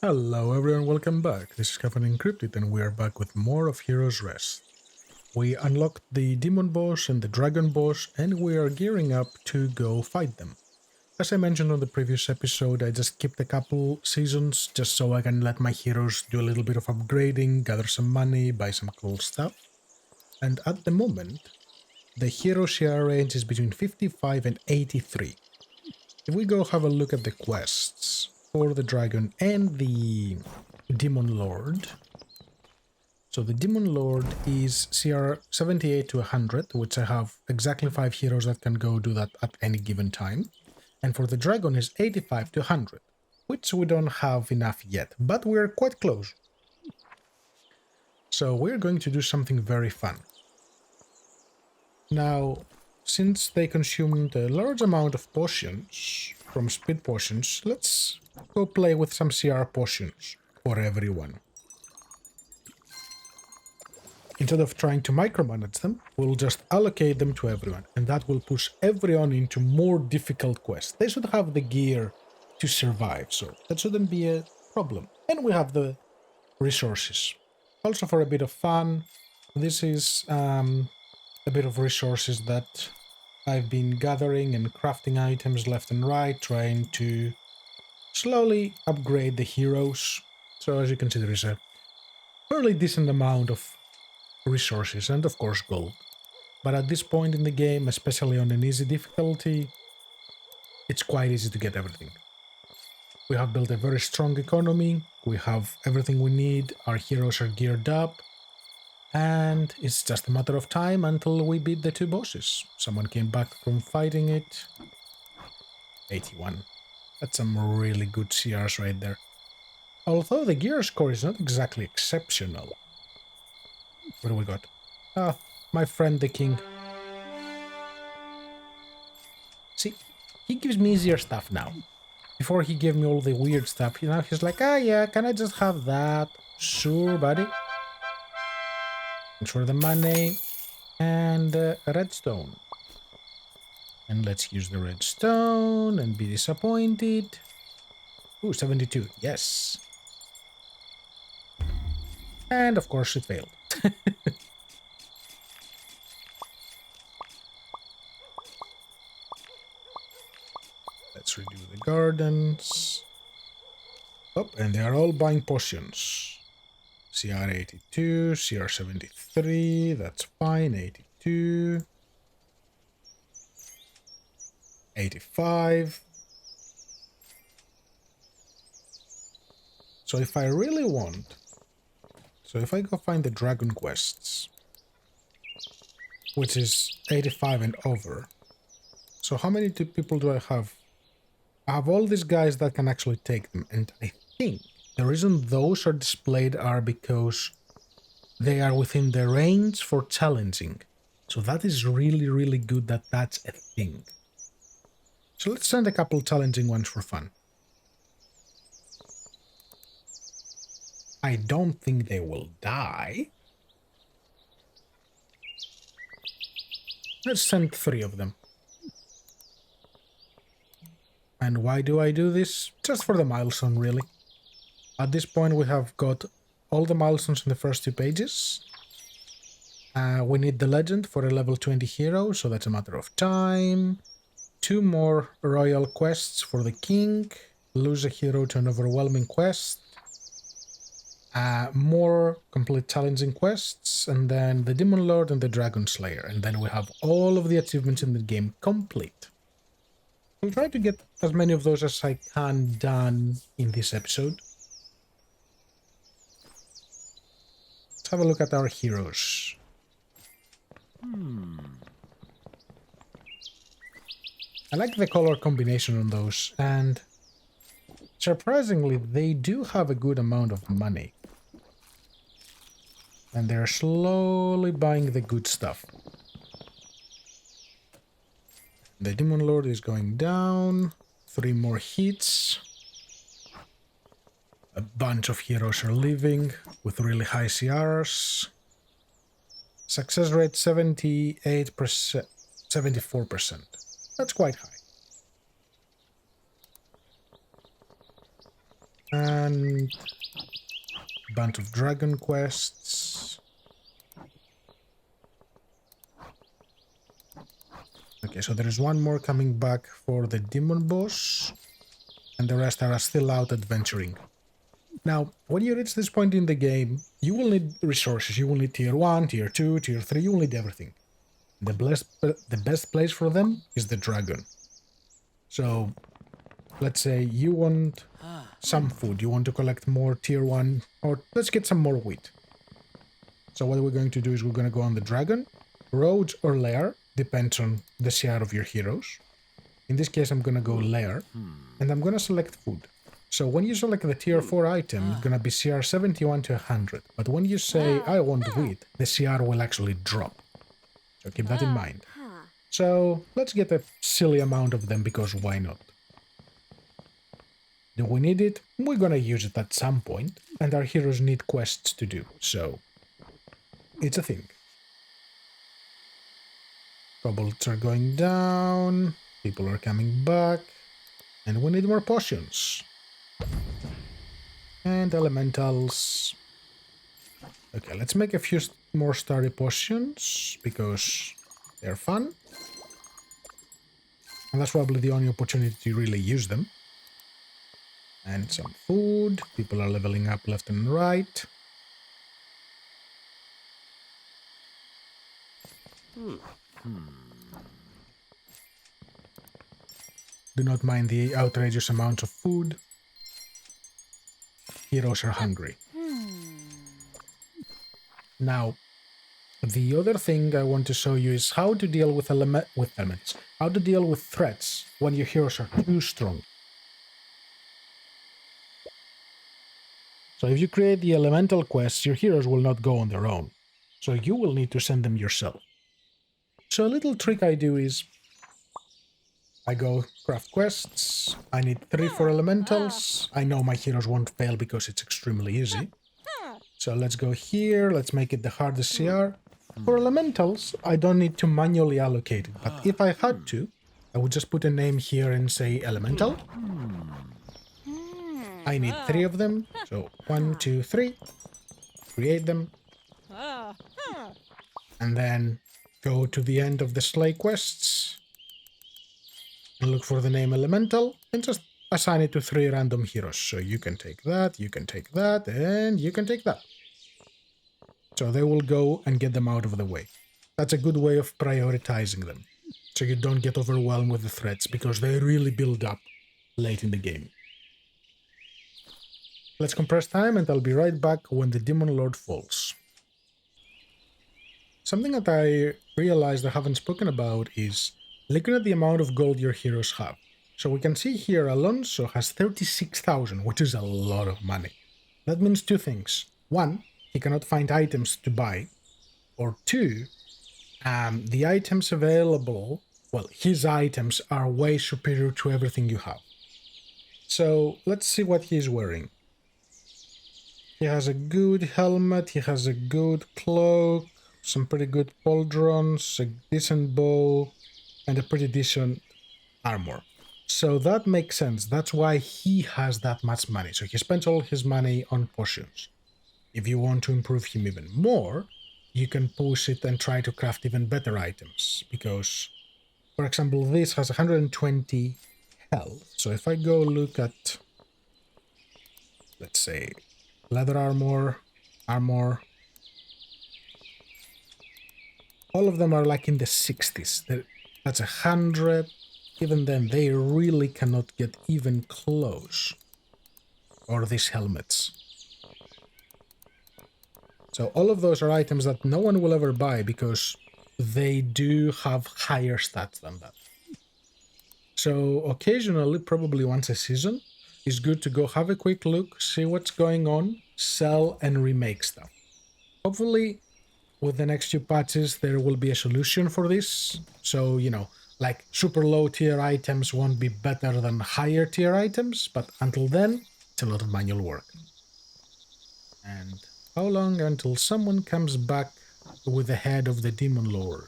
Hello everyone, welcome back. This is Caffeine Encrypted and we are back with more of Heroes Rest. We unlocked the demon boss and the dragon boss and we are gearing up to go fight them. As I mentioned on the previous episode, I just skipped a couple seasons just so I can let my heroes do a little bit of upgrading, gather some money, buy some cool stuff. And at the moment, the hero CR range is between 55 and 83. If we go have a look at the quests for the dragon and the demon lord. So the demon lord is CR 78 to 100, which I have exactly 5 heroes that can go do that at any given time. And for the dragon is 85 to 100, which we don't have enough yet, but we're quite close. So we're going to do something very fun. Now, since they consumed a large amount of potions from speed potions, let's go play with some CR potions for everyone. Instead of trying to micromanage them, we'll just allocate them to everyone, and that will push everyone into more difficult quests. They should have the gear to survive, so that shouldn't be a problem. And we have the resources. Also for a bit of fun, this is a bit of resources that I've been gathering and crafting items left and right, trying to slowly upgrade the heroes. So as you can see, there is a fairly decent amount of resources and of course gold. But at this point in the game, especially on an easy difficulty, it's quite easy to get everything. We have built a very strong economy, we have everything we need, our heroes are geared up, and it's just a matter of time until we beat the 2 bosses. Someone came back from fighting it. 81. That's some really good CRs right there. Although the gear score is not exactly exceptional. What do we got? Ah, my friend the king. See, he gives me easier stuff now. Before he gave me all the weird stuff, you know, he's like, ah yeah, can I just have that? Sure, buddy. Thanks for the money. And redstone. And let's use the redstone and be disappointed. Ooh, 72. Yes. And of course it failed. Let's redo the gardens. Oh, and they are all buying potions. CR 82, CR 73, that's fine, 82. 85. So if I really want, so if I go find the dragon quests, which is 85 and over, so how many people do I have? I have all these guys that can actually take them, and I think the reason those are displayed are because they are within the range for challenging. So that is really, really good that that's a thing. So let's send a couple challenging ones for fun. I don't think they will die. Let's send 3 of them. And why do I do this? Just for the milestone, really. At this point, we have got all the milestones in the first 2 pages. We need the legend for a level 20 hero, so that's a matter of time. 2 more royal quests for the king. Lose a hero to an overwhelming quest. More complete challenging quests, and then the Demon Lord and the Dragon Slayer. And then we have all of the achievements in the game complete. I'll try to get as many of those as I can done in this episode. Let's have a look at our heroes. I like the color combination on those, and surprisingly, they do have a good amount of money. And they're slowly buying the good stuff. The Demon Lord is going down. 3 more hits. A bunch of heroes are leaving with really high CRs. Success rate 78%, 74%. That's quite high. And a bunch of dragon quests. Okay, so there is one more coming back for the demon boss, and the rest are still out adventuring. Now, when you reach this point in the game, you will need resources. You will need tier 1, tier 2, tier 3, you will need everything. The best place for them is the dragon. So, let's say you want some food, you want to collect more tier 1, or let's get some more wheat. So what we're going to do is we're going to go on the dragon, roads or lair, depends on the CR of your heroes. In this case, I'm going to go lair, and I'm going to select food. So when you select the tier 4 item, it's going to be CR 71 to 100. But when you say, I want wheat, the CR will actually drop. So keep that in mind. So let's get a silly amount of them, because why not? Do we need it? We're going to use it at some point, and our heroes need quests to do, so it's a thing. Kobolds are going down, people are coming back, and we need more potions. And elementals. Okay, let's make a few more starry potions, because they're fun. And that's probably the only opportunity to really use them. And some food. People are leveling up left and right. Do not mind the outrageous amounts of food. Heroes are hungry. Now, the other thing I want to show you is how to deal with elements. How to deal with threats when your heroes are too strong. So if you create the elemental quests, your heroes will not go on their own. So you will need to send them yourself. So a little trick I do is I go craft quests. I need 3 for elementals. I know my heroes won't fail because it's extremely easy. So let's go here. Let's make it the hardest CR. For elementals, I don't need to manually allocate it. But if I had to, I would just put a name here and say elemental. I need 3 of them. So 1, 2, 3. Create them. And then go to the end of the slay quests. And look for the name elemental. And just assign it to 3 random heroes. So you can take that, you can take that, and you can take that. So they will go and get them out of the way. That's a good way of prioritizing them. So you don't get overwhelmed with the threats, because they really build up late in the game. Let's compress time, and I'll be right back when the Demon Lord falls. Something that I realized I haven't spoken about is looking at the amount of gold your heroes have. So we can see here Alonso has 36,000, which is a lot of money. That means 2 things. 1, he cannot find items to buy. Or 2, the items available, well, his items are way superior to everything you have. So let's see what he's wearing. He has a good helmet, he has a good cloak, some pretty good pauldrons, a decent bow, and a pretty decent armor. So that makes sense. That's why he has that much money. So he spends all his money on potions. If you want to improve him even more, you can push it and try to craft even better items. Because, for example, this has 120 health. So if I go look at, let's say, leather armor, all of them are like in the 60s. That's 100. Even then, they really cannot get even close. Or these helmets. So all of those are items that no one will ever buy because they do have higher stats than that. So occasionally, probably once a season, it's good to go have a quick look, see what's going on, sell and remake stuff. Hopefully, with the next few patches, there will be a solution for this. So, you know, like super low tier items won't be better than higher tier items, but until then, it's a lot of manual work. And how long until someone comes back with the head of the Demon Lord?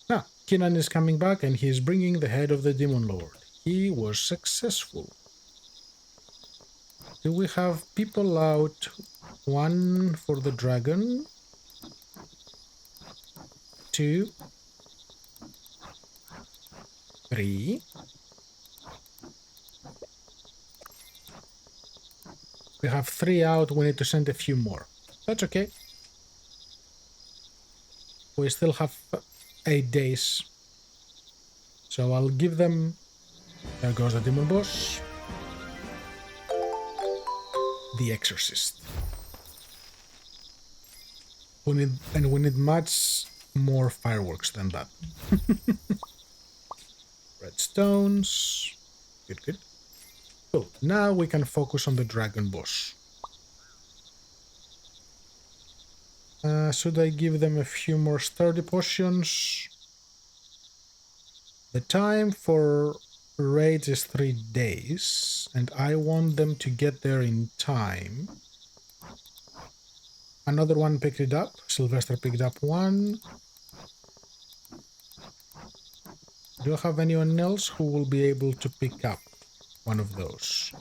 Ah, Kinan is coming back and he is bringing the head of the Demon Lord. He was successful. Do we have people out? One for the dragon. 2, 3. We have 3 out. We need to send a few more. That's okay. We still have 8 days. So I'll give them... There goes the demon boss. The exorcist. We need much more fireworks than that. Red stones. Good, good. Cool. Now we can focus on the dragon boss. Should I give them a few more sturdy potions? The time for raids is 3 days, and I want them to get there in time. Another one picked it up. Sylvester picked up one. Do I have anyone else who will be able to pick up one of those?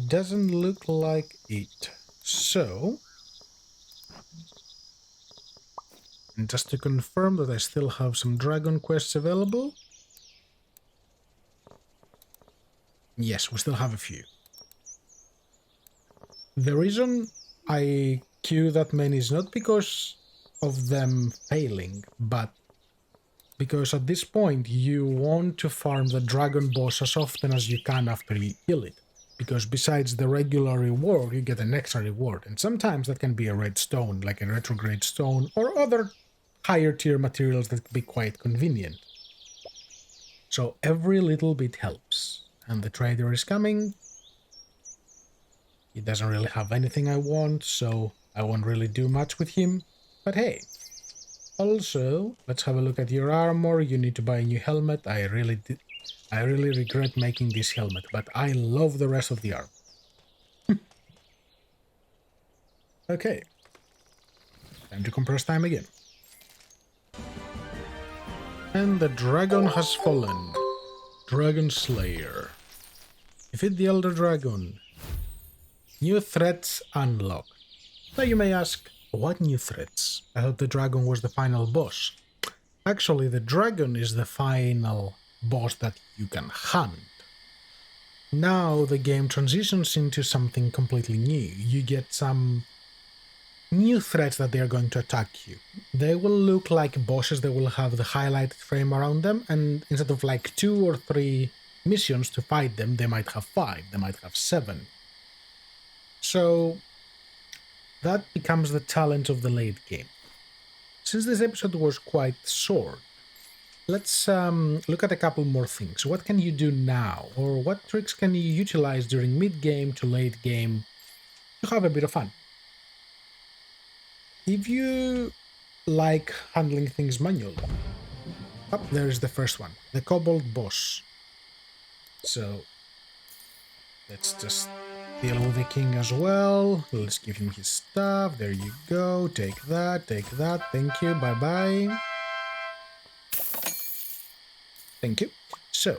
Doesn't look like it. So, and just to confirm that I still have some dragon quests available. Yes, we still have a few. The reason I queue that many is not because of them failing, but because at this point you want to farm the dragon boss as often as you can after you kill it. Because besides the regular reward, you get an extra reward, and sometimes that can be a red stone, like a retrograde stone, or other higher tier materials that can be quite convenient. So every little bit helps. And the trader is coming. He doesn't really have anything I want, so I won't really do much with him. But hey, also, let's have a look at your armor. You need to buy a new helmet. I really regret making this helmet, but I love the rest of the armor. Okay. Time to compress time again. And the dragon has fallen. Dragon Slayer. Defeat the Elder Dragon. New threats unlocked. Now you may ask, what new threats? I thought the dragon was the final boss. Actually, the dragon is the final boss that you can hunt. Now the game transitions into something completely new. You get some new threats that they are going to attack you. They will look like bosses, they will have the highlighted frame around them, and instead of like 2 or 3 missions to fight them, they might have 5, they might have 7. So that becomes the challenge of the late game. Since this episode was quite short, let's look at a couple more things. What can you do now? Or what tricks can you utilize during mid-game to late game to have a bit of fun? If you like handling things manually, there is the first one, the Kobold boss. So let's just deal with the king as well. Let's give him his stuff. There you go. Take that. Thank you. Bye-bye. Thank you. So,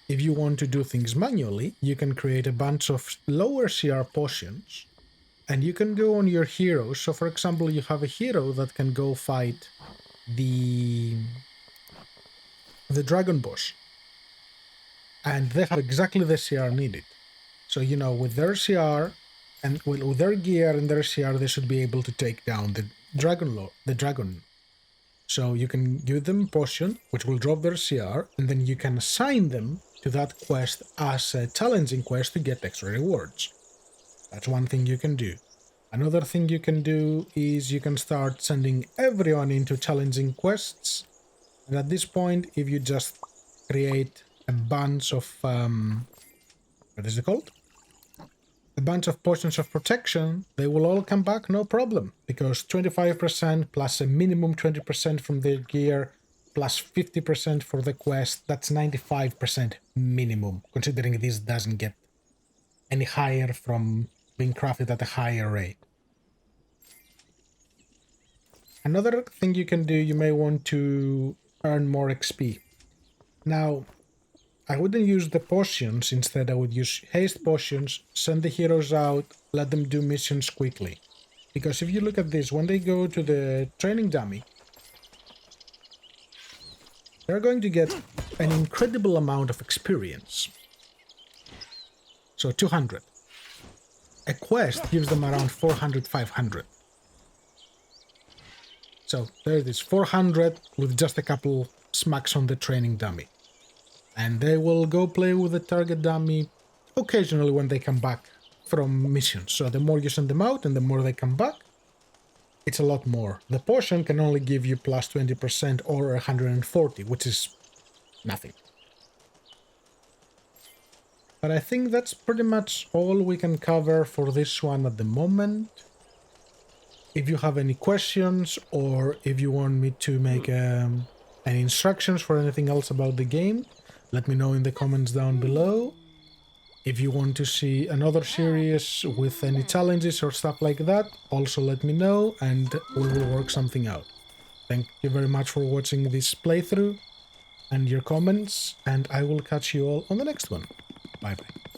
if you want to do things manually, you can create a bunch of lower CR potions, and you can go on your heroes. So, for example, you have a hero that can go fight the dragon boss, and they have exactly the CR needed. So, you know, with their CR and with their gear and their CR, they should be able to take down the dragon. So you can give them potion, which will drop their CR, and then you can assign them to that quest as a challenging quest to get extra rewards. That's one thing you can do. Another thing you can do is you can start sending everyone into challenging quests. And at this point, if you just create a bunch of what is it called? A bunch of potions of protection, they will all come back, no problem. Because 25% plus a minimum 20% from their gear, plus 50% for the quest, that's 95% minimum, considering this doesn't get any higher from being crafted at a higher rate. Another thing you can do, you may want to earn more XP. Now, I wouldn't use the potions. Instead, I would use haste potions, send the heroes out, let them do missions quickly. Because if you look at this, when they go to the training dummy, they're going to get an incredible amount of experience. So 200. A quest gives them around 400, 500. So there it is, 400 with just a couple smacks on the training dummy. And they will go play with the target dummy occasionally when they come back from missions. So the more you send them out and the more they come back, it's a lot more. The potion can only give you plus 20% or 140, which is nothing. But I think that's pretty much all we can cover for this one at the moment. If you have any questions or if you want me to make any instructions for anything else about the game, let me know in the comments down below. If you want to see another series with any challenges or stuff like that, also let me know and we will work something out. Thank you very much for watching this playthrough and your comments, and I will catch you all on the next one. Bye bye.